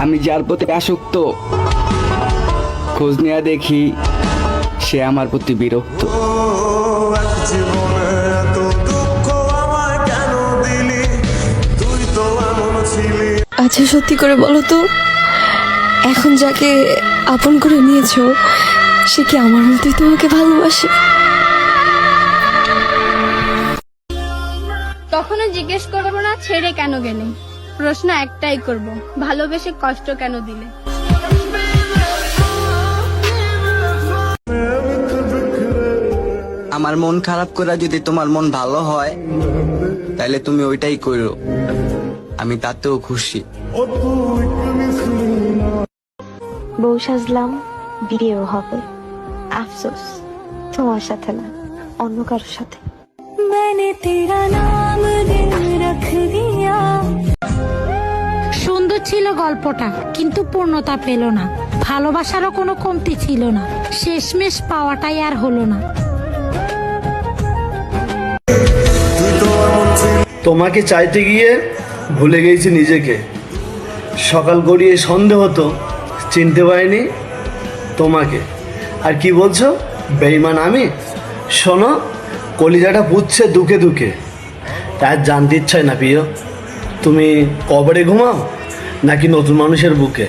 আমি যার প্রতি আসক্ত, খোঁজ নেওয়া দেখি সে আমার প্রতি বিরক্ত। আচ্ছা সত্যি করে বলো তো, এখন যাকে আপন করে নিয়েছো সে কি আমার মতোই তোমাকে ভালোবাসে? তখনও জিজ্ঞেস করবো না ছেড়ে কেন গেলে, প্রশ্ন একটাই করব, ভালোবেসে কষ্ট কেন দিলে। আমার মন খারাপ করে যদি তোমার মন ভালো হয় তাহলে তুমি ওইটাই করো, আমি তাতেও খুশি। বউ সাজলাম, বিয়েও হবে, আফসোস তোমার সাথে না, অন্য কারোর সাথে। সুন্দর ছিল গল্পটা, কিন্তু পূর্ণতা পেল না। ভালোবাসারও কোনো কমতি ছিল না, শেষমেশ পাওয়াটাই আর হলো না। তোমাকে চাইতে গিয়ে ভুলে গেছি নিজেকে। সকাল গড়িয়ে সন্দেহ হতো, চিনতে পারিনি তোমাকে। আর কি বলছো বেঈমান আমি? শোনো, কলিজাটা পুড়ছে দুঃখে দুঃখে, তার জানতে ইচ্ছায় না প্রিয়, তুমি কবরে ঘুমাও নাকি নতুন মানুষের বুকে?